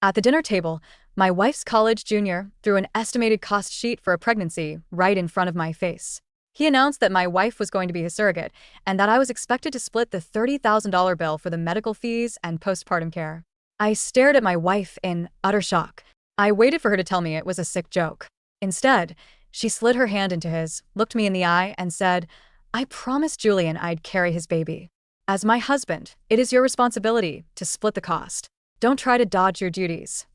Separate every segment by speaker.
Speaker 1: At the dinner table, my wife's college junior threw an estimated cost sheet for a pregnancy right in front of my face. He announced that my wife was going to be his surrogate and that I was expected to split the $30,000 bill for the medical fees and postpartum care. I stared at my wife in utter shock. I waited for her to tell me it was a sick joke. Instead, she slid her hand into his, looked me in the eye, and said, "I promised Julian I'd carry his baby. As my husband, it is your responsibility to split the cost. Don't try to dodge your duties."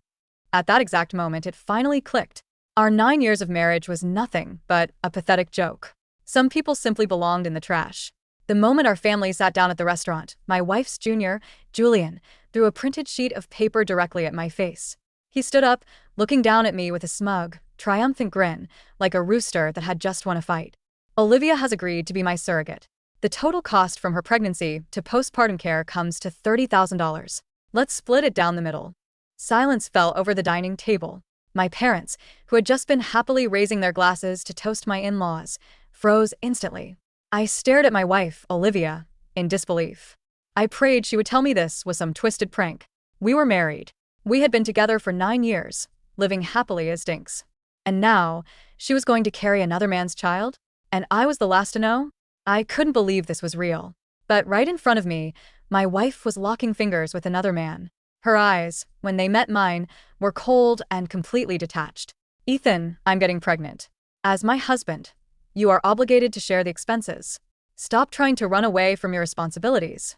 Speaker 1: At that exact moment, it finally clicked. Our 9 years of marriage was nothing but a pathetic joke. Some people simply belonged in the trash. The moment our family sat down at the restaurant, my wife's junior, Julian, threw a printed sheet of paper directly at my face. He stood up, looking down at me with a smug, triumphant grin, like a rooster that had just won a fight. "Olivia has agreed to be my surrogate. The total cost from her pregnancy to postpartum care comes to $30,000. Let's split it down the middle." Silence fell over the dining table. My parents, who had just been happily raising their glasses to toast my in-laws, froze instantly. I stared at my wife, Olivia, in disbelief. I prayed she would tell me this was some twisted prank. We were married. We had been together for 9 years, living happily as dinks. And now, she was going to carry another man's child? And I was the last to know? I couldn't believe this was real. But right in front of me, my wife was locking fingers with another man. Her eyes, when they met mine, were cold and completely detached. "Ethan, I'm getting pregnant. As my husband, you are obligated to share the expenses. Stop trying to run away from your responsibilities."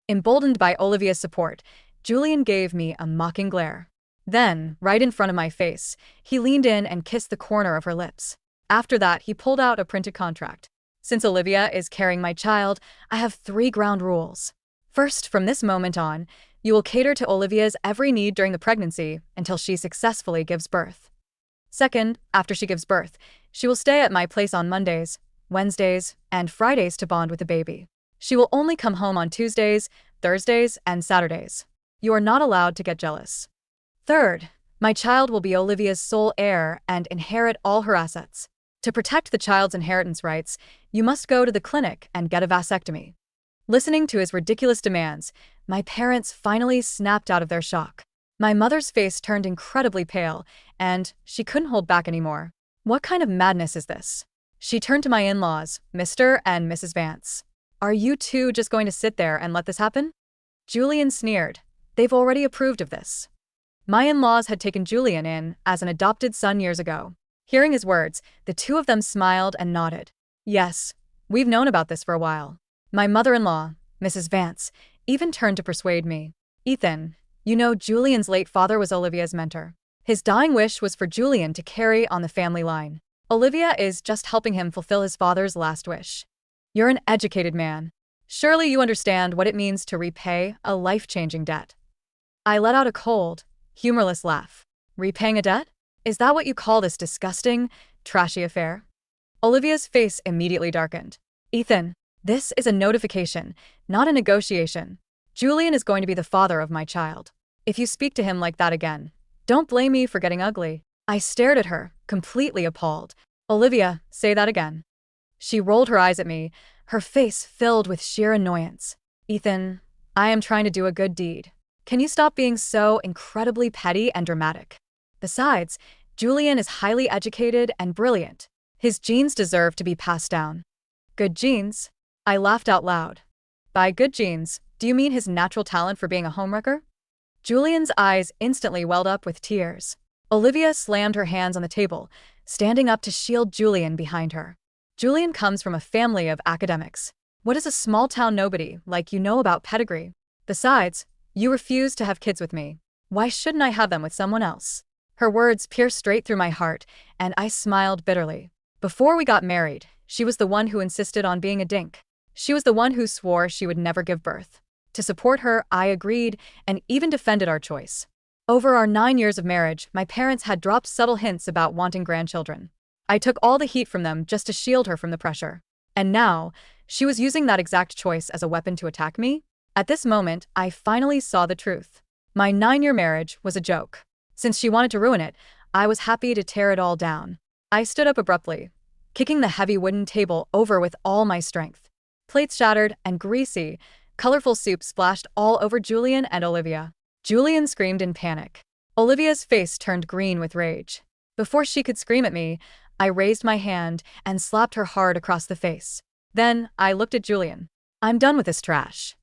Speaker 1: Emboldened by Olivia's support, Julian gave me a mocking glare. Then, right in front of my face, he leaned in and kissed the corner of her lips. After that, he pulled out a printed contract. "Since Olivia is carrying my child, I have 3 ground rules. First, from this moment on, you will cater to Olivia's every need during the pregnancy until she successfully gives birth. Second, after she gives birth, she will stay at my place on Mondays, Wednesdays, and Fridays to bond with the baby. She will only come home on Tuesdays, Thursdays, and Saturdays. You are not allowed to get jealous. Third, my child will be Olivia's sole heir and inherit all her assets. To protect the child's inheritance rights, you must go to the clinic and get a vasectomy." Listening to his ridiculous demands, my parents finally snapped out of their shock. My mother's face turned incredibly pale, and she couldn't hold back anymore. "What kind of madness is this?" She turned to my in-laws, Mr. and Mrs. Vance. "Are you two just going to sit there and let this happen?" Julian sneered. "They've already approved of this." My in-laws had taken Julian in as an adopted son years ago. Hearing his words, the two of them smiled and nodded. "Yes, we've known about this for a while." My mother-in-law, Mrs. Vance, even turned to persuade me. "Ethan, you know Julian's late father was Olivia's mentor. His dying wish was for Julian to carry on the family line. Olivia is just helping him fulfill his father's last wish. You're an educated man. Surely you understand what it means to repay a life-changing debt." I let out a cold, humorless laugh. "Repaying a debt? Is that what you call this disgusting, trashy affair?" Olivia's face immediately darkened. "Ethan, this is a notification, not a negotiation. Julian is going to be the father of my child. If you speak to him like that again, don't blame me for getting ugly." I stared at her, completely appalled. "Olivia, say that again." She rolled her eyes at me, her face filled with sheer annoyance. "Ethan, I am trying to do a good deed. Can you stop being so incredibly petty and dramatic? Besides, Julian is highly educated and brilliant. His genes deserve to be passed down." "Good genes?" I laughed out loud. "By good genes, do you mean his natural talent for being a homewrecker?" Julian's eyes instantly welled up with tears. Olivia slammed her hands on the table, standing up to shield Julian behind her. "Julian comes from a family of academics. What does a small-town nobody like you know about pedigree? Besides, you refuse to have kids with me. Why shouldn't I have them with someone else?" Her words pierced straight through my heart, and I smiled bitterly. Before we got married, she was the one who insisted on being a dink. She was the one who swore she would never give birth. To support her, I agreed and even defended our choice. Over our 9 years of marriage, my parents had dropped subtle hints about wanting grandchildren. I took all the heat from them just to shield her from the pressure. And now, she was using that exact choice as a weapon to attack me? At this moment, I finally saw the truth. My 9-year marriage was a joke. Since she wanted to ruin it, I was happy to tear it all down. I stood up abruptly, kicking the heavy wooden table over with all my strength. Plates shattered and greasy, colorful soup splashed all over Julian and Olivia. Julian screamed in panic. Olivia's face turned green with rage. Before she could scream at me, I raised my hand and slapped her hard across the face. Then, I looked at Julian. I'm done with this trash.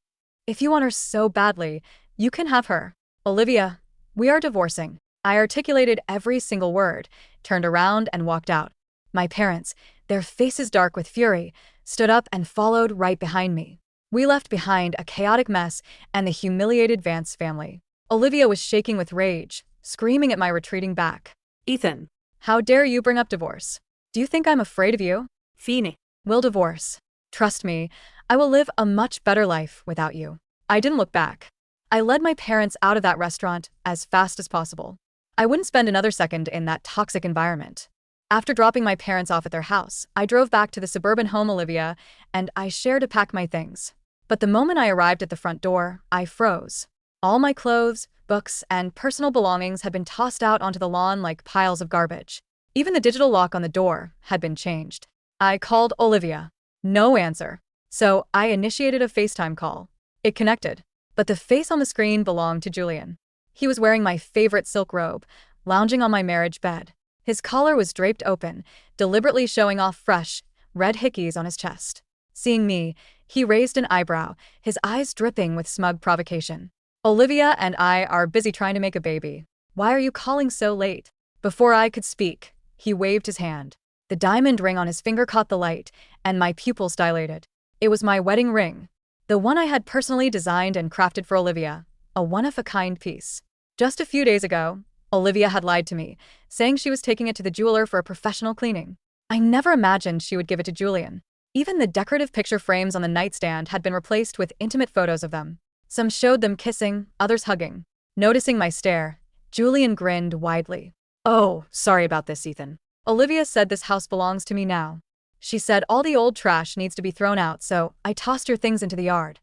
Speaker 1: If you want her so badly, you can have her. Olivia, we are divorcing. I articulated every single word, turned around and walked out. My parents, their faces dark with fury, stood up and followed right behind me. We left behind a chaotic mess and the humiliated Vance family. Olivia was shaking with rage, screaming at my retreating back.
Speaker 2: Ethan.
Speaker 1: How dare you bring up divorce? Do you think I'm afraid of you?
Speaker 2: Feeney.
Speaker 1: We'll divorce. Trust me, I will live a much better life without you. I didn't look back. I led my parents out of that restaurant as fast as possible. I wouldn't spend another second in that toxic environment. After dropping my parents off at their house, I drove back to the suburban home Olivia, and I shared to pack my things. But the moment I arrived at the front door, I froze. All my clothes, books, and personal belongings had been tossed out onto the lawn like piles of garbage. Even the digital lock on the door had been changed. I called Olivia. No answer. So I initiated a FaceTime call. It connected. But the face on the screen belonged to Julian. He was wearing my favorite silk robe, lounging on my marriage bed. His collar was draped open, deliberately showing off fresh, red hickeys on his chest. Seeing me, he raised an eyebrow, his eyes dripping with smug provocation. Olivia and I are busy trying to make a baby. Why are you calling so late? Before I could speak, he waved his hand. The diamond ring on his finger caught the light, and my pupils dilated. It was my wedding ring. The one I had personally designed and crafted for Olivia, a one-of-a-kind piece. Just a few days ago, Olivia had lied to me, saying she was taking it to the jeweler for a professional cleaning. I never imagined she would give it to Julian. Even the decorative picture frames on the nightstand had been replaced with intimate photos of them. Some showed them kissing, others hugging. Noticing my stare, Julian grinned widely. Oh, sorry about this, Ethan. Olivia said this house belongs to me now. She said all the old trash needs to be thrown out, so I tossed your things into the yard.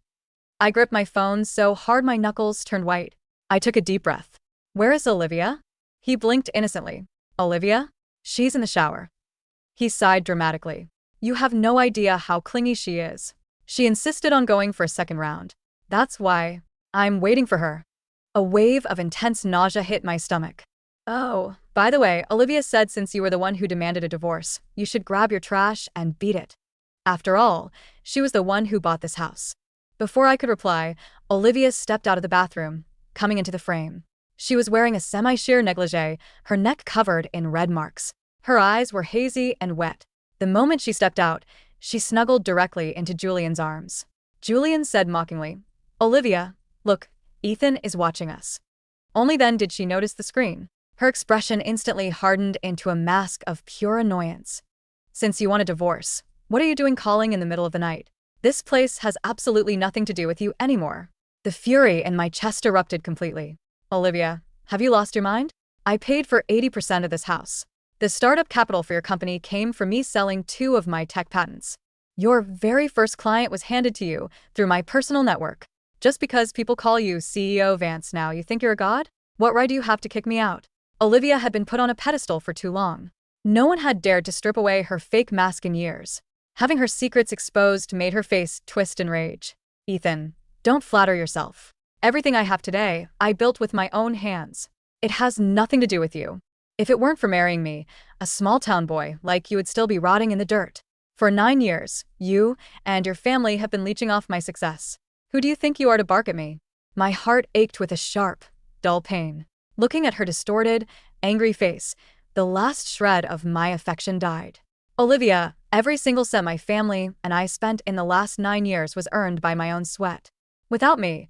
Speaker 1: I gripped my phone so hard my knuckles turned white. I took a deep breath. Where is Olivia? He blinked innocently. Olivia? She's in the shower. He sighed dramatically. You have no idea how clingy she is. She insisted on going for a second round. That's why I'm waiting for her. A wave of intense nausea hit my stomach. Oh, by the way, Olivia said since you were the one who demanded a divorce, you should grab your trash and beat it. After all, she was the one who bought this house. Before I could reply, Olivia stepped out of the bathroom, coming into the frame. She was wearing a semi-sheer negligee, her neck covered in red marks. Her eyes were hazy and wet. The moment she stepped out, she snuggled directly into Julian's arms. Julian said mockingly, Olivia, look, Ethan is watching us. Only then did she notice the screen. Her expression instantly hardened into a mask of pure annoyance. Since you want a divorce, what are you doing calling in the middle of the night? This place has absolutely nothing to do with you anymore. The fury in my chest erupted completely. Olivia, have you lost your mind? I paid for 80% of this house. The startup capital for your company came from me selling 2 of my tech patents. Your very first client was handed to you through my personal network. Just because people call you CEO Vance now, you think you're a god? What right do you have to kick me out? Olivia had been put on a pedestal for too long. No one had dared to strip away her fake mask in years. Having her secrets exposed made her face twist in rage. Ethan, don't flatter yourself. Everything I have today, I built with my own hands. It has nothing to do with you. If it weren't for marrying me, a small-town boy like you would still be rotting in the dirt. For 9 years, you and your family have been leeching off my success. Who do you think you are to bark at me? My heart ached with a sharp, dull pain. Looking at her distorted, angry face, the last shred of my affection died. Olivia, every single cent my family and I spent in the last 9 years was earned by my own sweat. Without me,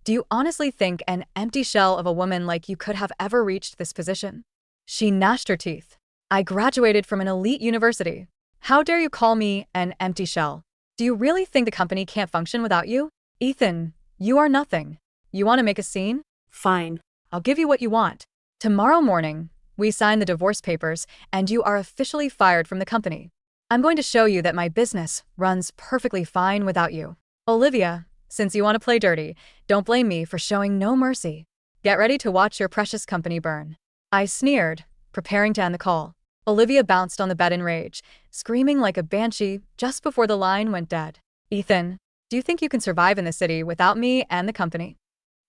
Speaker 1: do you honestly think an empty shell of a woman like you could have ever reached this position? She gnashed her teeth. I graduated from an elite university. How dare you call me an empty shell? Do you really think the company can't function without you? Ethan, you are nothing. You want to make a scene?
Speaker 2: Fine.
Speaker 1: I'll give you what you want. Tomorrow morning, we sign the divorce papers and you are officially fired from the company. I'm going to show you that my business runs perfectly fine without you. Olivia, since you want to play dirty, don't blame me for showing no mercy. Get ready to watch your precious company burn. I sneered, preparing to end the call. Olivia bounced on the bed in rage, screaming like a banshee just before the line went dead. Ethan, do you think you can survive in the city without me and the company?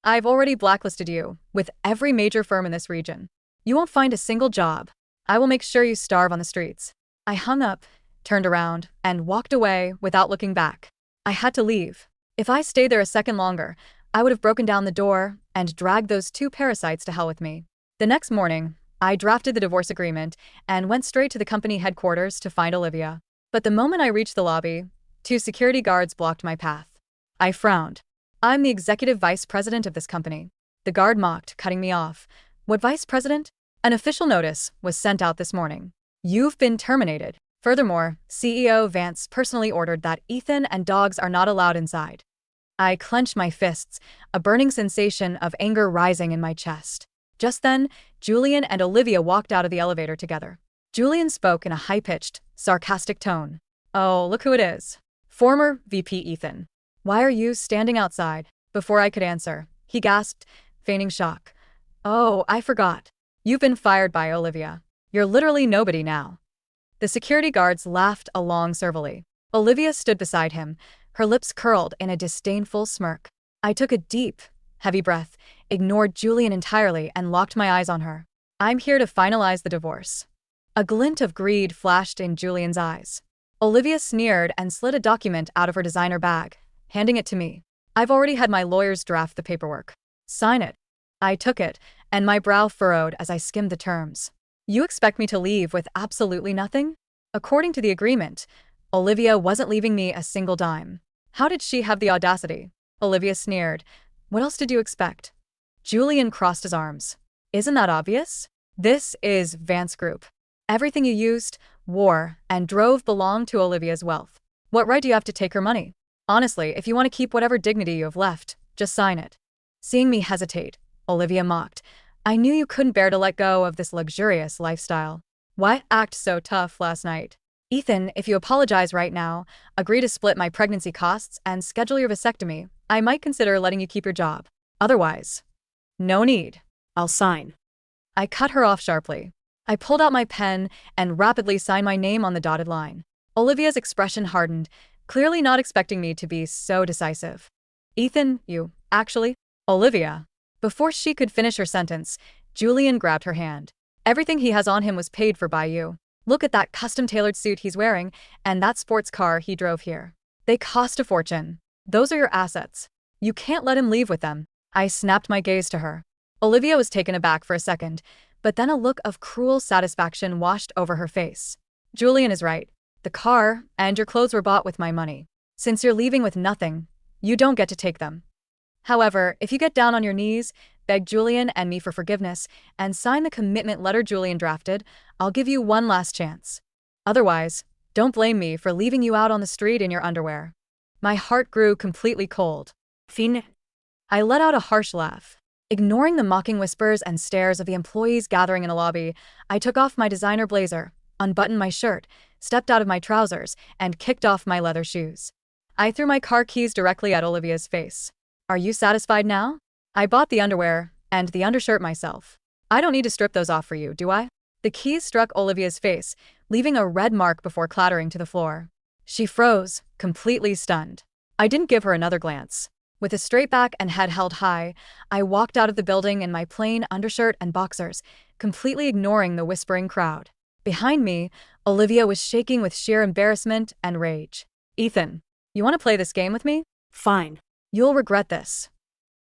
Speaker 1: I've already blacklisted you with every major firm in this region. You won't find a single job. I will make sure you starve on the streets." I hung up, turned around, and walked away without looking back. I had to leave. If I stayed there a second longer, I would have broken down the door and dragged those two parasites to hell with me. The next morning, I drafted the divorce agreement and went straight to the company headquarters to find Olivia. But the moment I reached the lobby, two security guards blocked my path. I frowned. "I'm the executive vice president of this company." The guard mocked, cutting me off. "What vice president?" "An official notice was sent out this morning. You've been terminated. Furthermore, CEO Vance personally ordered that Ethan and dogs are not allowed inside." I clenched my fists, a burning sensation of anger rising in my chest. Just then, Julian and Olivia walked out of the elevator together. Julian spoke in a high-pitched, sarcastic tone. "Oh, look who it is. Former VP Ethan. Why are you standing outside?" Before I could answer, he gasped, feigning shock. "Oh, I forgot. You've been fired by Olivia. You're literally nobody now." The security guards laughed along servilely. Olivia stood beside him, her lips curled in a disdainful smirk. I took a deep, heavy breath, ignored Julian entirely, and locked my eyes on her. "I'm here to finalize the divorce." A glint of greed flashed in Julian's eyes. Olivia sneered and slid a document out of her designer bag, handing it to me. "I've already had my lawyers draft the paperwork. Sign it." I took it, and my brow furrowed as I skimmed the terms. "You expect me to leave with absolutely nothing?" According to the agreement, Olivia wasn't leaving me a single dime. How did she have the audacity? Olivia sneered. "What else did you expect?" Julian crossed his arms. "Isn't that obvious? This is Vance Group. Everything you used, wore, and drove belonged to Olivia's wealth. What right do you have to take her money? Honestly, if you want to keep whatever dignity you have left, just sign it." Seeing me hesitate, Olivia mocked. "I knew you couldn't bear to let go of this luxurious lifestyle. Why act so tough last night? Ethan, if you apologize right now, agree to split my pregnancy costs, and schedule your vasectomy, I might consider letting you keep your job. Otherwise, no need. I'll sign." I cut her off sharply. I pulled out my pen and rapidly signed my name on the dotted line. Olivia's expression hardened, clearly not expecting me to be so decisive. "Ethan, you, actually?" "Olivia." Before she could finish her sentence, Julian grabbed her hand. "Everything he has on him was paid for by you. Look at that custom-tailored suit he's wearing, and that sports car he drove here. They cost a fortune. Those are your assets. You can't let him leave with them." I snapped my gaze to her. Olivia was taken aback for a second, but then a look of cruel satisfaction washed over her face. "Julian is right. The car and your clothes were bought with my money. Since you're leaving with nothing, you don't get to take them. However, if you get down on your knees, beg Julian and me for forgiveness, and sign the commitment letter Julian drafted, I'll give you one last chance. Otherwise, don't blame me for leaving you out on the street in your underwear." My heart grew completely cold. "Fin." I let out a harsh laugh. Ignoring the mocking whispers and stares of the employees gathering in the lobby, I took off my designer blazer, unbuttoned my shirt, stepped out of my trousers, and kicked off my leather shoes. I threw my car keys directly at Olivia's face. "Are you satisfied now? I bought the underwear and the undershirt myself. I don't need to strip those off for you, do I?" The keys struck Olivia's face, leaving a red mark before clattering to the floor. She froze, completely stunned. I didn't give her another glance. With a straight back and head held high, I walked out of the building in my plain undershirt and boxers, completely ignoring the whispering crowd. Behind me, Olivia was shaking with sheer embarrassment and rage. "Ethan, you want to play this game with me? Fine. You'll regret this."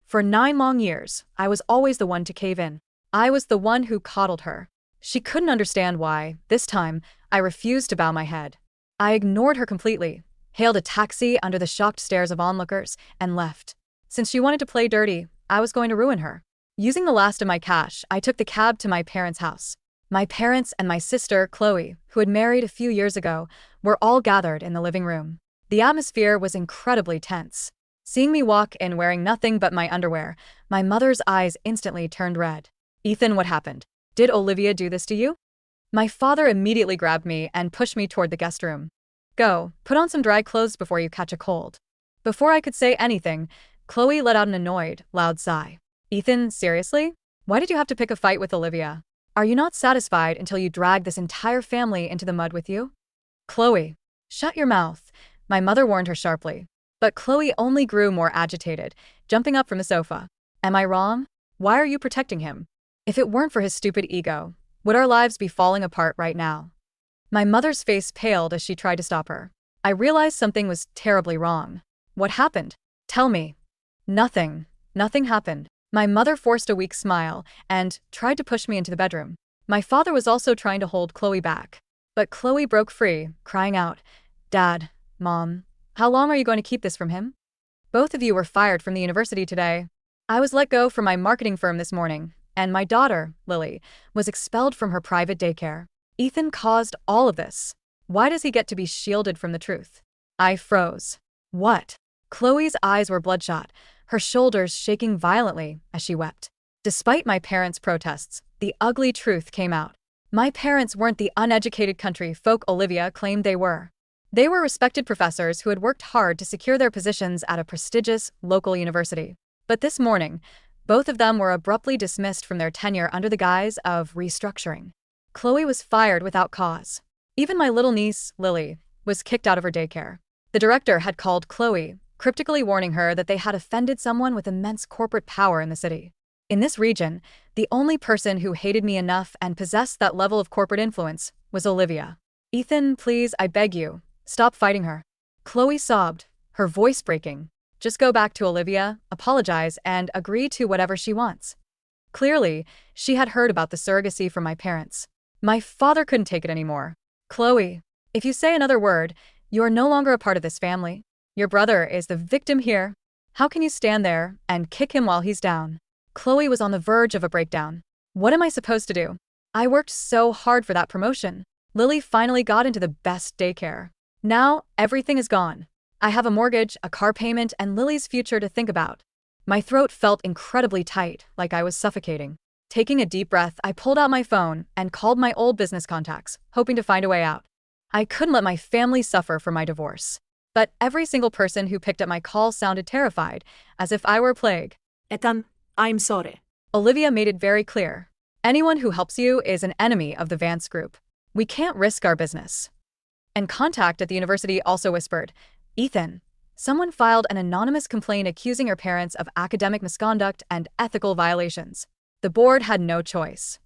Speaker 1: For 9 long years, I was always the one to cave in. I was the one who coddled her. She couldn't understand why, this time, I refused to bow my head. I ignored her completely, hailed a taxi under the shocked stares of onlookers, and left. Since she wanted to play dirty, I was going to ruin her. Using the last of my cash, I took the cab to my parents' house. My parents and my sister, Chloe, who had married a few years ago, were all gathered in the living room. The atmosphere was incredibly tense. Seeing me walk in wearing nothing but my underwear, my mother's eyes instantly turned red. "Ethan, what happened? Did Olivia do this to you?" My father immediately grabbed me and pushed me toward the guest room. "Go, put on some dry clothes before you catch a cold." Before I could say anything, Chloe let out an annoyed, loud sigh. "Ethan, seriously? Why did you have to pick a fight with Olivia? Are you not satisfied until you drag this entire family into the mud with you?" "Chloe, shut your mouth," my mother warned her sharply. But Chloe only grew more agitated, jumping up from the sofa. Am I wrong? Why are you protecting him? If it weren't for his stupid ego, would our lives be falling apart right now? My mother's face paled as she tried to stop her. I realized something was terribly wrong. What happened? Tell me. Nothing. Nothing happened. My mother forced a weak smile and tried to push me into the bedroom. My father was also trying to hold Chloe back. But Chloe broke free, crying out, "Dad, Mom, how long are you going to keep this from him? Both of you were fired from the university today. I was let go from my marketing firm this morning, and my daughter, Lily, was expelled from her private daycare. Ethan caused all of this. Why does he get to be shielded from the truth?" I froze. What? Chloe's eyes were bloodshot, her shoulders shaking violently as she wept. Despite my parents' protests, the ugly truth came out. My parents weren't the uneducated country folk Olivia claimed they were. They were respected professors who had worked hard to secure their positions at a prestigious local university. But this morning, both of them were abruptly dismissed from their tenure under the guise of restructuring. Chloe was fired without cause. Even my little niece, Lily, was kicked out of her daycare. The director had called Chloe, cryptically warning her that they had offended someone with immense corporate power in the city. In this region, the only person who hated me enough and possessed that level of corporate influence was Olivia. "Ethan, please, I beg you, stop fighting her." Chloe sobbed, her voice breaking. "Just go back to Olivia, apologize, and agree to whatever she wants." Clearly, she had heard about the surrogacy from my parents. My father couldn't take it anymore. "Chloe, if you say another word, you are no longer a part of this family. Your brother is the victim here. How can you stand there and kick him while he's down?" Chloe was on the verge of a breakdown. What am I supposed to do? I worked so hard for that promotion. Lily finally got into the best daycare. Now, everything is gone. I have a mortgage, a car payment, and Lily's future to think about. My throat felt incredibly tight, like I was suffocating. Taking a deep breath, I pulled out my phone and called my old business contacts, hoping to find a way out. I couldn't let my family suffer for my divorce. But every single person who picked up my call sounded terrified, as if I were a plague.
Speaker 2: Ethan, I'm sorry.
Speaker 1: Olivia made it very clear. Anyone who helps you is an enemy of the Vance Group. We can't risk our business. And contact at the university also whispered, "Ethan, someone filed an anonymous complaint accusing your parents of academic misconduct and ethical violations." The board had no choice.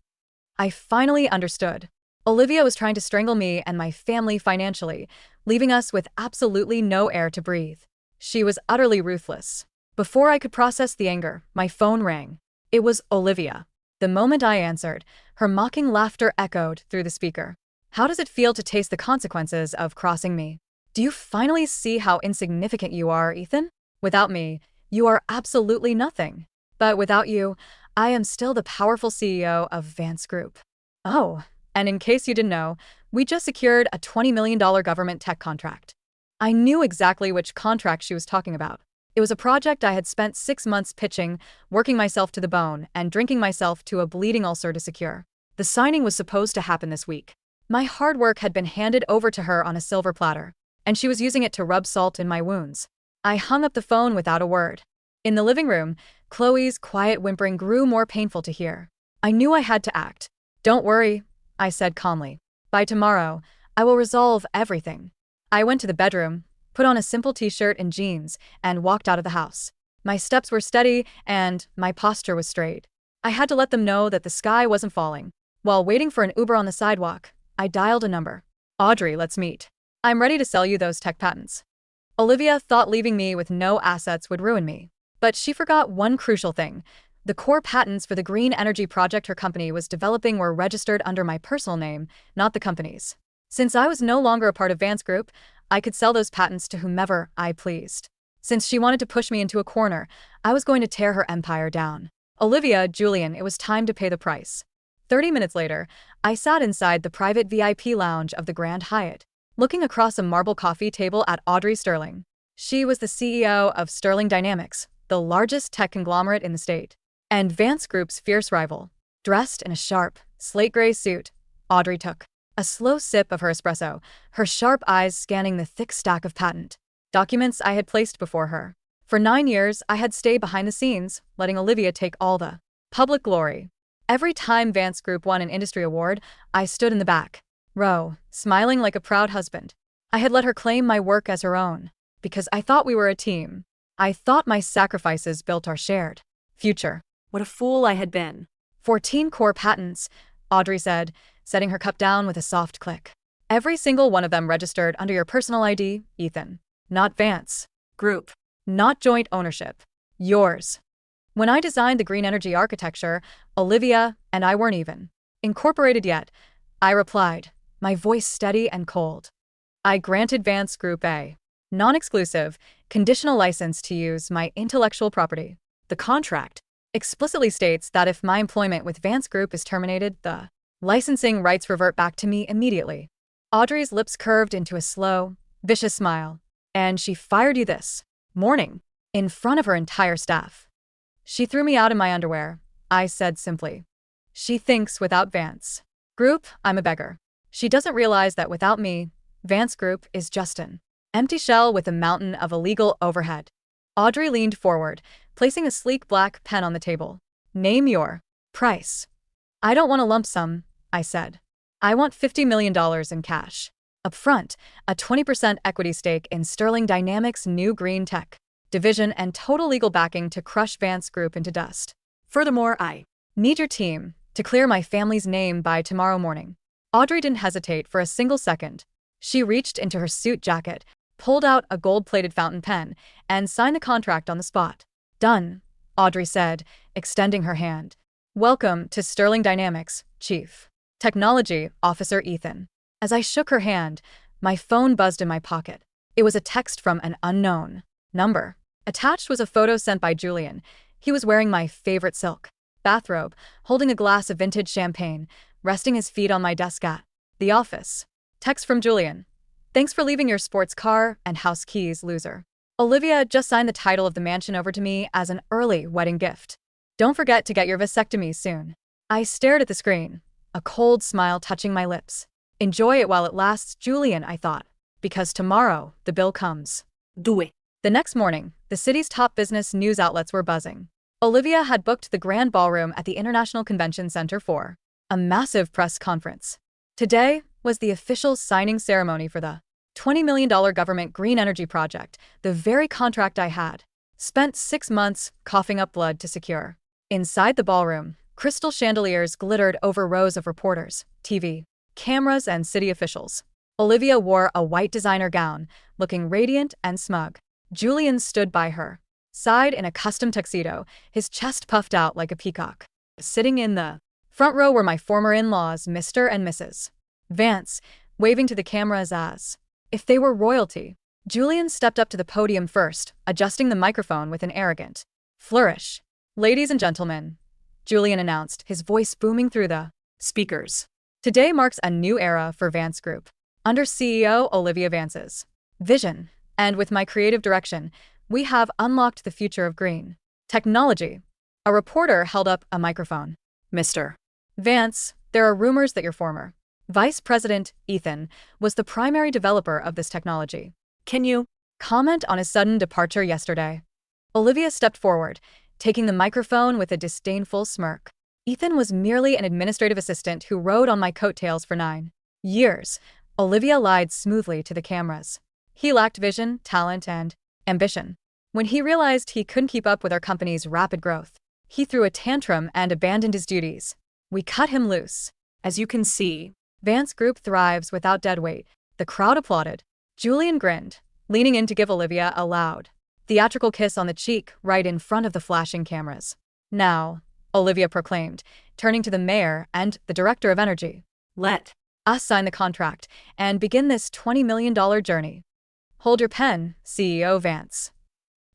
Speaker 1: I finally understood. Olivia was trying to strangle me and my family financially, leaving us with absolutely no air to breathe. She was utterly ruthless. Before I could process the anger, my phone rang. It was Olivia. The moment I answered, her mocking laughter echoed through the speaker. "How does it feel to taste the consequences of crossing me? Do you finally see how insignificant you are, Ethan? Without me, you are absolutely nothing. But without you, I am still the powerful CEO of Vance Group." Oh, and in case you didn't know, we just secured a $20 million government tech contract. I knew exactly which contract she was talking about. It was a project I had spent 6 months pitching, working myself to the bone, and drinking myself to a bleeding ulcer to secure. The signing was supposed to happen this week. My hard work had been handed over to her on a silver platter, and she was using it to rub salt in my wounds. I hung up the phone without a word. In the living room, Chloe's quiet whimpering grew more painful to hear. I knew I had to act. "Don't worry," I said calmly. "By tomorrow, I will resolve everything." I went to the bedroom, put on a simple t-shirt and jeans, and walked out of the house. My steps were steady, and my posture was straight. I had to let them know that the sky wasn't falling. While waiting for an Uber on the sidewalk, I dialed a number. "Audrey, let's meet. I'm ready to sell you those tech patents." Olivia thought leaving me with no assets would ruin me. But she forgot one crucial thing. The core patents for the green energy project her company was developing were registered under my personal name, not the company's. Since I was no longer a part of Vance Group, I could sell those patents to whomever I pleased. Since she wanted to push me into a corner, I was going to tear her empire down. "Olivia, Julian, it was time to pay the price." 30 minutes later, I sat inside the private VIP lounge of the Grand Hyatt, looking across a marble coffee table at Audrey Sterling. She was the CEO of Sterling Dynamics, the largest tech conglomerate in the state, and Vance Group's fierce rival. Dressed in a sharp, slate-gray suit, Audrey took a slow sip of her espresso, her sharp eyes scanning the thick stack of patent documents I had placed before her. For 9 years, I had stayed behind the scenes, letting Olivia take all the public glory. Every time Vance Group won an industry award, I stood in the back row, smiling like a proud husband. I had let her claim my work as her own, because I thought we were a team. I thought my sacrifices built our shared Future.
Speaker 2: What a fool I had been.
Speaker 1: 14 core patents, Audrey said, setting her cup down with a soft click. Every single one of them registered under your personal ID, Ethan. Not Vance.
Speaker 2: Group.
Speaker 1: Not joint ownership. Yours. When I designed the green energy architecture, Olivia and I weren't even incorporated yet, I replied, my voice steady and cold. I granted Vance Group a non-exclusive, conditional license to use my intellectual property. The contract explicitly states that if my employment with Vance Group is terminated, the licensing rights revert back to me immediately. Audrey's lips curved into a slow, vicious smile, and she fired you this morning in front of her entire staff. She threw me out in my underwear, I said simply. She thinks without Vance Group, I'm a beggar. She doesn't realize that without me, Vance Group is just an empty shell with a mountain of illegal overhead. Audrey leaned forward, placing a sleek black pen on the table. Name your price. I don't want a lump sum, I said. I want $50 million in cash. Up front, a 20% equity stake in Sterling Dynamics' new green tech division and total legal backing to crush Vance Group into dust.
Speaker 2: Furthermore, I
Speaker 1: need your team to clear my family's name by tomorrow morning. Audrey didn't hesitate for a single second. She reached into her suit jacket, pulled out a gold-plated fountain pen, and signed the contract on the spot. Done, Audrey said, extending her hand. Welcome to Sterling Dynamics, Chief Technology Officer Ethan. As I shook her hand, my phone buzzed in my pocket. It was a text from an unknown number. Attached was a photo sent by Julian. He was wearing my favorite silk bathrobe, holding a glass of vintage champagne, resting his feet on my desk at the office. Text from Julian. Thanks for leaving your sports car and house keys, loser. Olivia just signed the title of the mansion over to me as an early wedding gift. Don't forget to get your vasectomy soon. I stared at the screen, a cold smile touching my lips. Enjoy it while it lasts, Julian, I thought, because tomorrow the bill comes.
Speaker 2: do it.
Speaker 1: The next morning, the city's top business news outlets were buzzing. Olivia had booked the grand ballroom at the International Convention Center for a massive press conference. Today was the official signing ceremony for the $20 million government green energy project, the very contract I had spent 6 months coughing up blood to secure. Inside the ballroom, crystal chandeliers glittered over rows of reporters, TV, cameras, and city officials. Olivia wore a white designer gown, looking radiant and smug. Julian stood by her side in a custom tuxedo, his chest puffed out like a peacock. Sitting in the front row were my former in-laws, Mr. and Mrs. Vance, waving to the cameras as if they were royalty. Julian stepped up to the podium first, adjusting the microphone with an arrogant flourish. Ladies and gentlemen, Julian announced, his voice booming through the speakers. Today marks a new era for Vance Group. Under CEO Olivia Vance's vision, and with my creative direction, we have unlocked the future of green technology. A reporter held up a microphone. Mr. Vance, there are rumors that your former Vice President, Ethan, was the primary developer of this technology.
Speaker 2: Can you
Speaker 1: comment on his sudden departure yesterday? Olivia stepped forward, taking the microphone with a disdainful smirk. Ethan was merely an administrative assistant who rode on my coattails for 9 years. Olivia lied smoothly to the cameras. He lacked vision, talent, and ambition. When he realized he couldn't keep up with our company's rapid growth, he threw a tantrum and abandoned his duties. We cut him loose.
Speaker 2: As you can see,
Speaker 1: Vance Group thrives without dead weight. The crowd applauded. Julian grinned, leaning in to give Olivia a loud, theatrical kiss on the cheek right in front of the flashing cameras. Now, Olivia proclaimed, turning to the mayor and the director of energy.
Speaker 2: Let
Speaker 1: us sign the contract and begin this $20 million journey. Hold your pen, CEO Vance.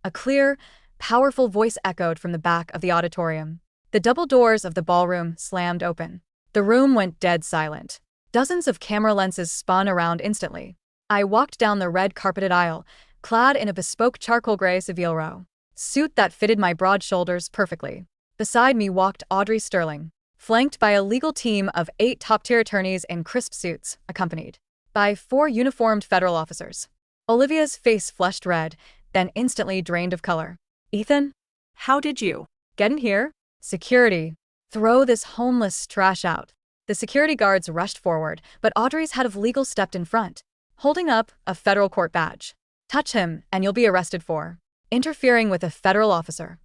Speaker 1: A clear, powerful voice echoed from the back of the auditorium. The double doors of the ballroom slammed open. The room went dead silent. Dozens of camera lenses spun around instantly. I walked down the red-carpeted aisle, clad in a bespoke charcoal gray Seville row suit that fitted my broad shoulders perfectly. Beside me walked Audrey Sterling, flanked by a legal team of 8 top-tier attorneys in crisp suits, accompanied by 4 uniformed federal officers. Olivia's face flushed red, then instantly drained of color. Ethan?
Speaker 2: How did you
Speaker 1: get in here? Security. Throw this homeless trash out. The security guards rushed forward, but Audrey's head of legal stepped in front, holding up a federal court badge. Touch him, and you'll be arrested for interfering with a federal officer.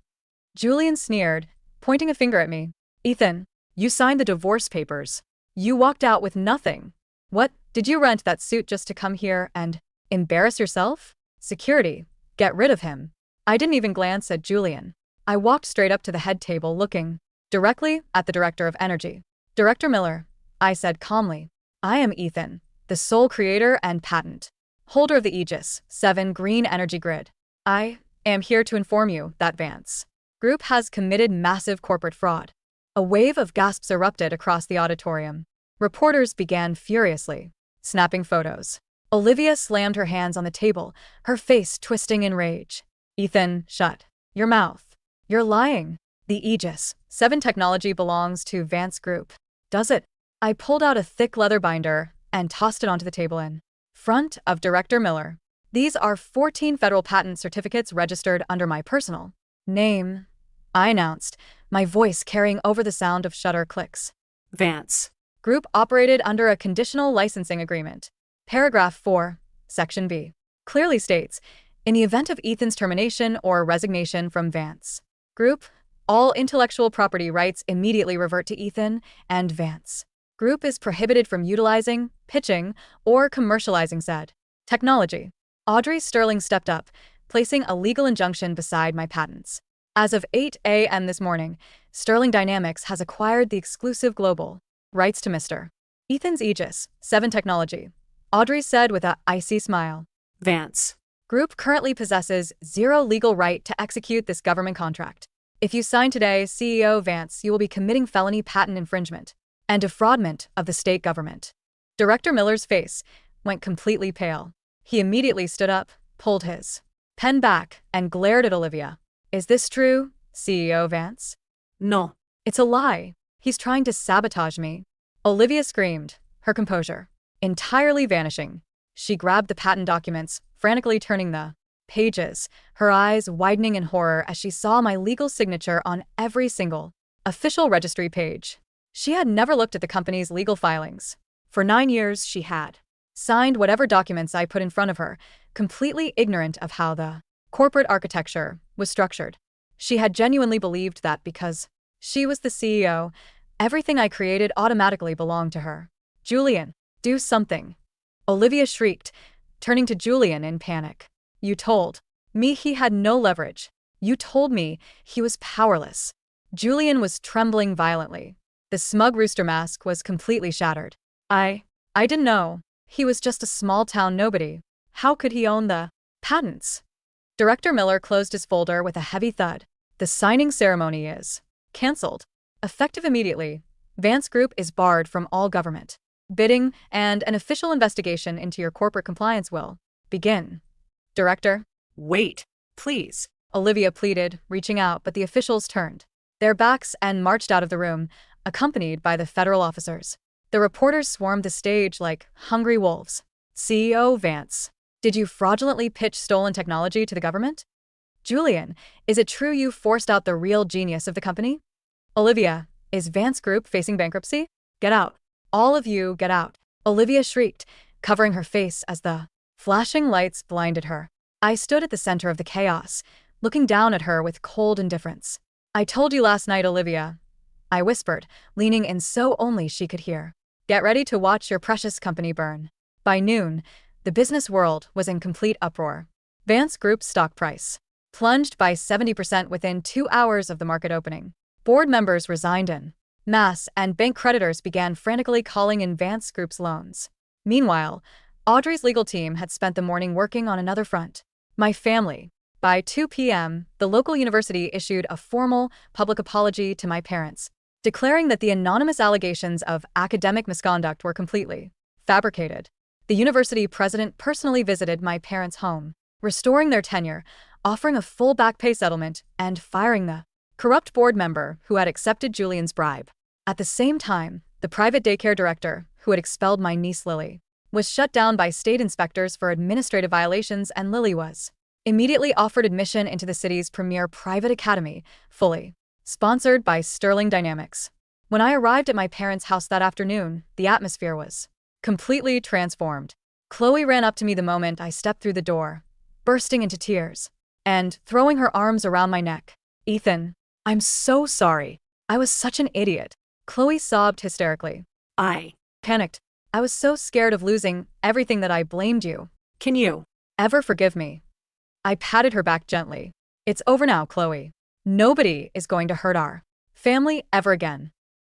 Speaker 1: Julian sneered, pointing a finger at me. Ethan, you signed the divorce papers. You walked out with nothing. What, did you rent that suit just to come here and embarrass yourself? Security, get rid of him. I didn't even glance at Julian. I walked straight up to the head table looking directly at the Director of Energy. Director Miller, I said calmly. I am Ethan, the sole creator and patent holder of the Aegis 7 Green Energy Grid. I am here to inform you that Vance Group has committed massive corporate fraud. A wave of gasps erupted across the auditorium. Reporters began furiously snapping photos. Olivia slammed her hands on the table, her face twisting in rage. Ethan, shut your mouth. You're lying. The Aegis 7 technology belongs to Vance Group. Does it? I pulled out a thick leather binder and tossed it onto the table in front of Director Miller. These are 14 federal patent certificates registered under my personal name, I announced, my voice carrying over the sound of shutter clicks.
Speaker 2: Vance
Speaker 1: Group operated under a conditional licensing agreement. Paragraph 4, Section B, clearly states, in the event of Ethan's termination or resignation from Vance Group, all intellectual property rights immediately revert to Ethan, and Vance Group is prohibited from utilizing, pitching, or commercializing said technology. Audrey Sterling stepped up, placing a legal injunction beside my patents. As of 8 a.m. this morning, Sterling Dynamics has acquired the exclusive global rights to Mr. Ethan's Aegis 7 technology, Audrey said with an icy smile.
Speaker 2: Vance
Speaker 1: Group currently possesses zero legal right to execute this government contract. If you sign today, CEO Vance, you will be committing felony patent infringement and defraudment of the state government. Director Miller's face went completely pale. He immediately stood up, pulled his pen back, and glared at Olivia. Is this true, CEO Vance?
Speaker 2: No.
Speaker 1: It's a lie. He's trying to sabotage me. Olivia screamed, her composure entirely vanishing. She grabbed the patent documents, frantically turning the pages, her eyes widening in horror as she saw my legal signature on every single official registry page. She had never looked at the company's legal filings. For 9 years, she had signed whatever documents I put in front of her, completely ignorant of how the corporate architecture was structured. She had genuinely believed that because she was the CEO, everything I created automatically belonged to her. Julian, do something. Olivia shrieked, turning to Julian in panic. You told me he had no leverage. You told me he was powerless. Julian was trembling violently. The smug rooster mask was completely shattered. I didn't know. He was just a small-town nobody. How could he own the patents? Director Miller closed his folder with a heavy thud. The signing ceremony is cancelled. Effective immediately, Vance Group is barred from all government bidding, and an official investigation into your corporate compliance will begin. Director?
Speaker 2: Wait, please.
Speaker 1: Olivia pleaded, reaching out, but the officials turned their backs and marched out of the room, accompanied by the federal officers. The reporters swarmed the stage like hungry wolves. CEO Vance, did you fraudulently pitch stolen technology to the government? Julian, is it true you forced out the real genius of the company? Olivia, is Vance Group facing bankruptcy? Get out. All of you, get out. Olivia shrieked, covering her face as the flashing lights blinded her. I stood at the center of the chaos, looking down at her with cold indifference. I told you last night, Olivia, I whispered, leaning in so only she could hear. Get ready to watch your precious company burn. By noon, the business world was in complete uproar. Vance Group's stock price plunged by 70% within 2 hours of the market opening. Board members resigned in mass, and bank creditors began frantically calling in Vance Group's loans. Meanwhile, Audrey's legal team had spent the morning working on another front. My family. By 2 p.m., the local university issued a formal public apology to my parents, declaring that the anonymous allegations of academic misconduct were completely fabricated. The university president personally visited my parents' home, restoring their tenure, offering a full back pay settlement, and firing the corrupt board member who had accepted Julian's bribe. At the same time, the private daycare director, who had expelled my niece Lily, was shut down by state inspectors for administrative violations, and Lily was immediately offered admission into the city's premier private academy, fully sponsored by Sterling Dynamics. When I arrived at my parents' house that afternoon, the atmosphere was completely transformed. Chloe ran up to me the moment I stepped through the door, bursting into tears and throwing her arms around my neck. Ethan, I'm so sorry. I was such an idiot. Chloe sobbed hysterically.
Speaker 2: I.
Speaker 1: Panicked. I was so scared of losing everything that I blamed you.
Speaker 2: Can you?
Speaker 1: Ever forgive me? I patted her back gently. It's over now, Chloe. Nobody is going to hurt our family ever again.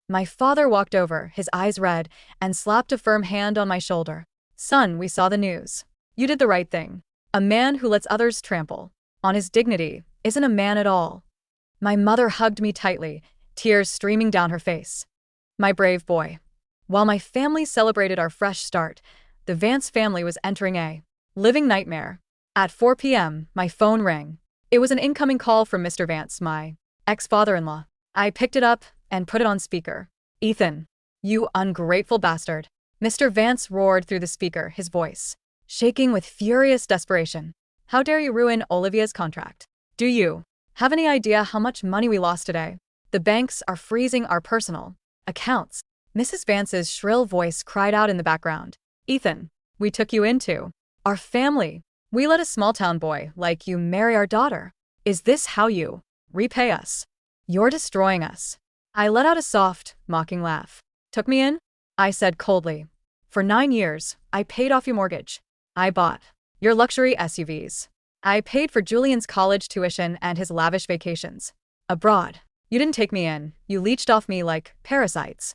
Speaker 1: My father walked over, his eyes red, and slapped a firm hand on my shoulder. Son, we saw the news. You did the right thing. A man who lets others trample on his dignity isn't a man at all. My mother hugged me tightly, tears streaming down her face. My brave boy. While my family celebrated our fresh start, the Vance family was entering a living nightmare. At 4 p.m., my phone rang. It was an incoming call from Mr. Vance, my ex-father-in-law. I picked it up and put it on speaker. Ethan, you ungrateful bastard. Mr. Vance roared through the speaker, his voice shaking with furious desperation. How dare you ruin Olivia's contract? Do you have any idea how much money we lost today? The banks are freezing our personal accounts. Mrs. Vance's shrill voice cried out in the background. Ethan, we took you into our family. We let a small-town boy like you marry our daughter. Is this how you repay us? You're destroying us. I let out a soft, mocking laugh. Took me in? I said coldly. For 9 years, I paid off your mortgage. I bought your luxury SUVs. I paid for Julian's college tuition and his lavish vacations abroad. You didn't take me in. You leached off me like parasites.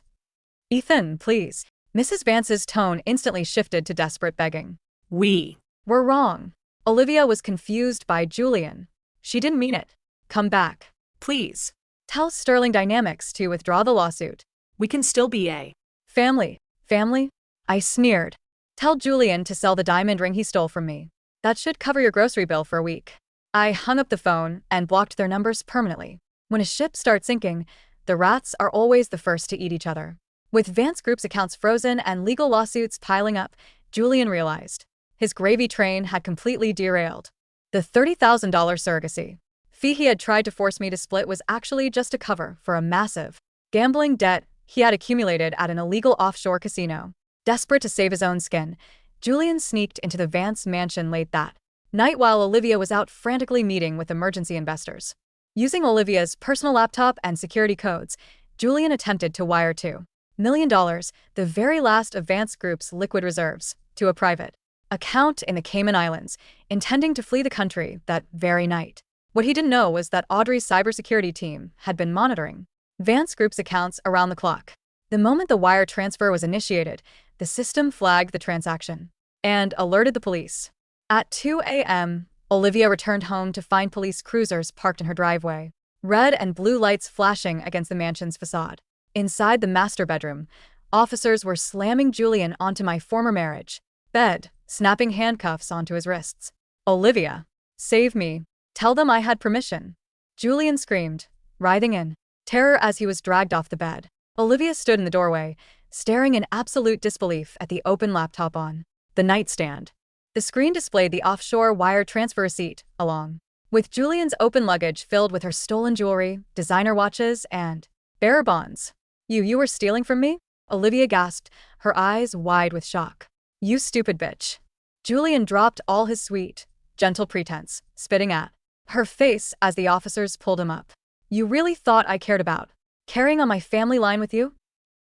Speaker 1: Ethan, please. Mrs. Vance's tone instantly shifted to desperate begging.
Speaker 2: We.
Speaker 1: We're wrong. Olivia was confused by Julian. She didn't mean it. Come back.
Speaker 2: Please.
Speaker 1: Tell Sterling Dynamics to withdraw the lawsuit.
Speaker 2: We can still be a
Speaker 1: family. Family? I sneered. Tell Julian to sell the diamond ring he stole from me. That should cover your grocery bill for a week. I hung up the phone and blocked their numbers permanently. When a ship starts sinking, the rats are always the first to eat each other. With Vance Group's accounts frozen and legal lawsuits piling up, Julian realized his gravy train had completely derailed. The $30,000 surrogacy fee he had tried to force me to split was actually just a cover for a massive gambling debt he had accumulated at an illegal offshore casino. Desperate to save his own skin, Julian sneaked into the Vance mansion late that night while Olivia was out frantically meeting with emergency investors. Using Olivia's personal laptop and security codes, Julian attempted to wire $2 million, the very last of Vance Group's liquid reserves, to a private account in the Cayman Islands, intending to flee the country that very night. What he didn't know was that Audrey's cybersecurity team had been monitoring Vance Group's accounts around the clock. The moment the wire transfer was initiated, the system flagged the transaction and alerted the police. At 2 a.m., Olivia returned home to find police cruisers parked in her driveway, red and blue lights flashing against the mansion's facade. Inside the master bedroom, officers were slamming Julian onto my former marriage bed, snapping handcuffs onto his wrists. Olivia, save me. Tell them I had permission. Julian screamed, writhing in terror as he was dragged off the bed. Olivia stood in the doorway, staring in absolute disbelief at the open laptop on the nightstand. The screen displayed the offshore wire transfer receipt, along with Julian's open luggage filled with her stolen jewelry, designer watches, and bearer bonds. You were stealing from me? Olivia gasped, her eyes wide with shock. You stupid bitch. Julian dropped all his sweet, gentle pretense, spitting at her face as the officers pulled him up. You really thought I cared about carrying on my family line with you?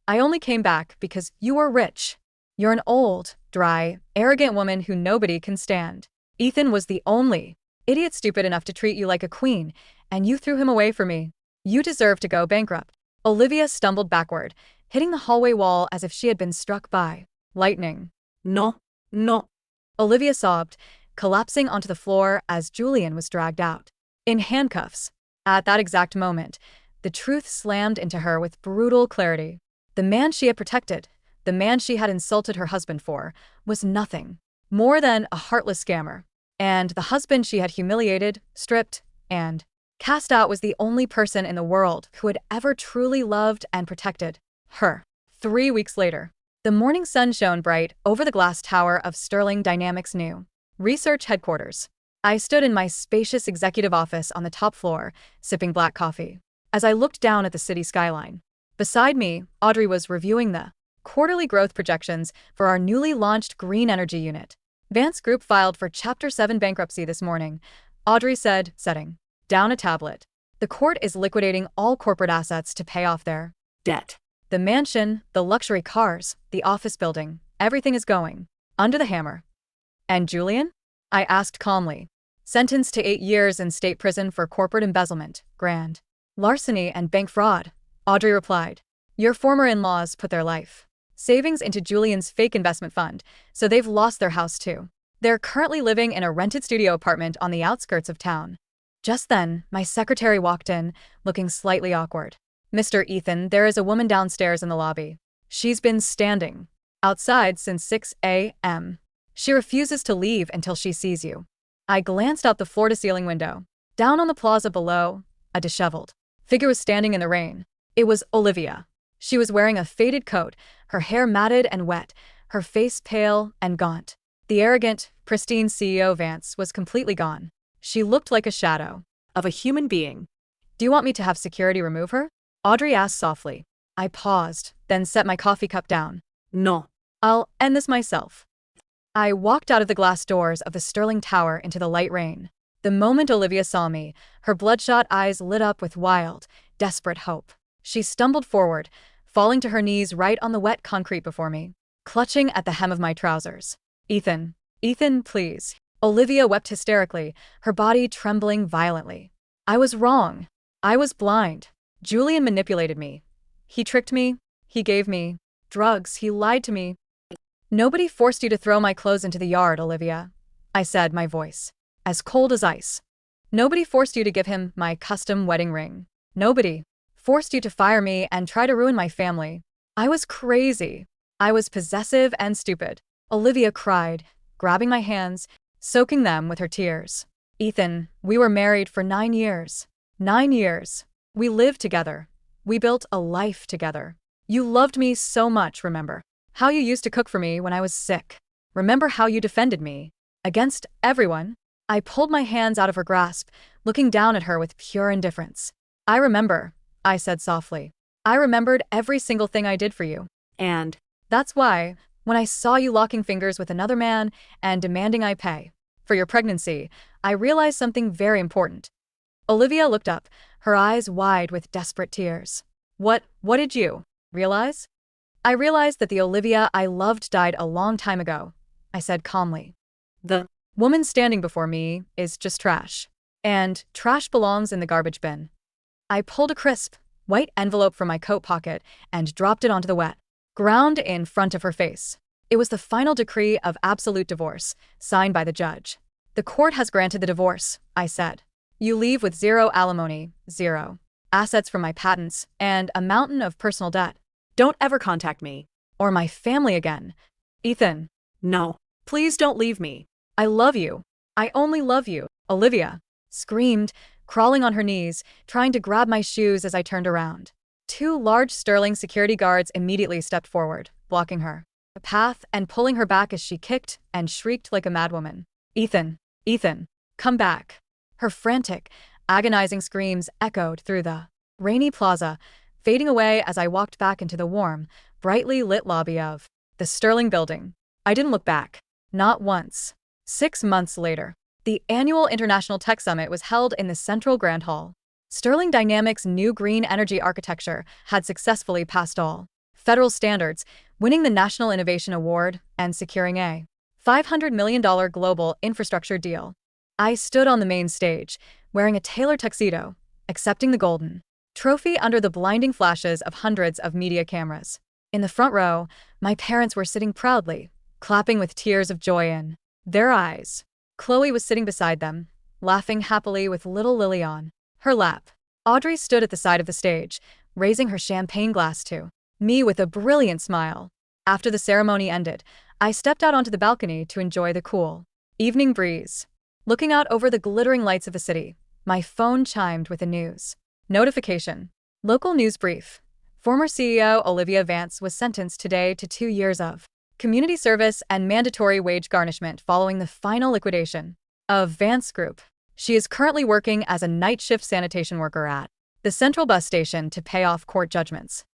Speaker 1: I only came back because you were rich. You're an old, dry, arrogant woman who nobody can stand. Ethan was the only idiot stupid enough to treat you like a queen, and you threw him away for me. You deserve to go bankrupt. Olivia stumbled backward, hitting the hallway wall as if she had been struck by lightning.
Speaker 2: No.
Speaker 1: Olivia sobbed, collapsing onto the floor as Julian was dragged out in handcuffs. At that exact moment, the truth slammed into her with brutal clarity. The man she had protected, the man she had insulted her husband for, was nothing more than a heartless scammer. And the husband she had humiliated, stripped, and cast out was the only person in the world who had ever truly loved and protected her. 3 weeks later, the morning sun shone bright over the glass tower of Sterling Dynamics' new research headquarters. I stood in my spacious executive office on the top floor, sipping black coffee, as I looked down at the city skyline. Beside me, Audrey was reviewing the quarterly growth projections for our newly launched green energy unit. Vance Group filed for Chapter 7 bankruptcy this morning, Audrey said, setting down a tablet. The court is liquidating all corporate assets to pay off their
Speaker 2: debt.
Speaker 1: the mansion, the luxury cars, the office building, everything is going under the hammer. And Julian? I asked calmly. Sentenced to 8 years in state prison for corporate embezzlement, grand larceny, and bank fraud. Audrey replied. Your former in-laws put their life savings into Julian's fake investment fund, so they've lost their house too. They're currently living in a rented studio apartment on the outskirts of town. Just then, my secretary walked in, looking slightly awkward. Mr. Ethan, there is a woman downstairs in the lobby. She's been standing outside since 6 a.m. She refuses to leave until she sees you. I glanced out the floor-to-ceiling window. Down on the plaza below, a disheveled figure was standing in the rain. It was Olivia. She was wearing a faded coat, her hair matted and wet, her face pale and gaunt. The arrogant, pristine CEO Vance was completely gone. She looked like a shadow
Speaker 2: Of a human being.
Speaker 1: Do you want me to have security remove her? Audrey asked softly. I paused, then set my coffee cup down.
Speaker 2: No.
Speaker 1: I'll end this myself. I walked out of the glass doors of the Sterling Tower into the light rain. The moment Olivia saw me, her bloodshot eyes lit up with wild, desperate hope. She stumbled forward, falling to her knees right on the wet concrete before me, clutching at the hem of my trousers. Ethan, please. Olivia wept hysterically, her body trembling violently. I was wrong. I was blind. Julian manipulated me. He tricked me. He gave me drugs. He lied to me. Nobody forced you to throw my clothes into the yard, Olivia, I said, my voice as cold as ice. Nobody forced you to give him my custom wedding ring. Nobody forced you to fire me and try to ruin my family. I was crazy. I was possessive and stupid. Olivia cried, grabbing my hands, soaking them with her tears. Ethan, we were married for 9 years. 9 years. We lived together. We built a life together. You loved me so much, remember? How you used to cook for me when I was sick. Remember how you defended me against everyone? I pulled my hands out of her grasp, looking down at her with pure indifference. I remember, I said softly. I remembered every single thing I did for you.
Speaker 2: And
Speaker 1: that's why, when I saw you locking fingers with another man and demanding I pay for your pregnancy, I realized something very important. Olivia looked up, her eyes wide with desperate tears. What did you realize? I realized that the Olivia I loved died a long time ago, I said calmly.
Speaker 2: the
Speaker 1: Woman standing before me is just trash. And trash belongs in the garbage bin. I pulled a crisp, white envelope from my coat pocket and dropped it onto the wet ground in front of her face. It was the final decree of absolute divorce, signed by the judge. The court has granted the divorce, I said. You leave with 0 alimony, 0 assets from my patents, and a mountain of personal debt.
Speaker 2: Don't ever contact me.
Speaker 1: Or my family again. Ethan,
Speaker 2: No. Please don't leave me.
Speaker 1: I love you. I only love you. Olivia screamed, crawling on her knees, trying to grab my shoes as I turned around. 2 large Sterling security guards immediately stepped forward, blocking her path and pulling her back as she kicked and shrieked like a madwoman. Ethan, come back. Her frantic, agonizing screams echoed through the rainy plaza, fading away as I walked back into the warm, brightly lit lobby of the Sterling building. I didn't look back. Not once. 6 months later, the annual International Tech Summit was held in the Central Grand Hall. Sterling Dynamics' new green energy architecture had successfully passed all federal standards, winning the National Innovation Award and securing a $500 million global infrastructure deal. I stood on the main stage, wearing a tailored tuxedo, accepting the golden trophy under the blinding flashes of hundreds of media cameras. In the front row, my parents were sitting proudly, clapping with tears of joy in their eyes. Chloe was sitting beside them, laughing happily with little Lily on her lap. Audrey stood at the side of the stage, raising her champagne glass to me with a brilliant smile. After the ceremony ended, I stepped out onto the balcony to enjoy the cool evening breeze. Looking out over the glittering lights of the city, my phone chimed with a news notification. Local news brief. Former CEO Olivia Vance was sentenced today to 2 years of community service and mandatory wage garnishment following the final liquidation of Vance Group. She is currently working as a night shift sanitation worker at the Central Bus Station to pay off court judgments.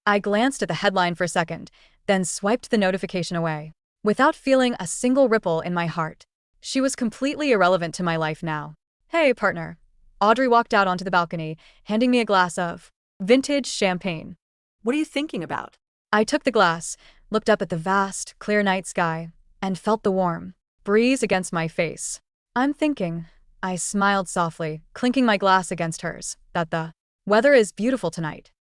Speaker 1: I glanced at the headline for a second, then swiped the notification away, without feeling a single ripple in my heart. She was completely irrelevant to my life now. Hey, partner. Audrey walked out onto the balcony, handing me a glass of vintage champagne.
Speaker 2: What are you thinking about?
Speaker 1: I took the glass, looked up at the vast, clear night sky, and felt the warm breeze against my face. I'm thinking, I smiled softly, clinking my glass against hers, that the weather is beautiful tonight.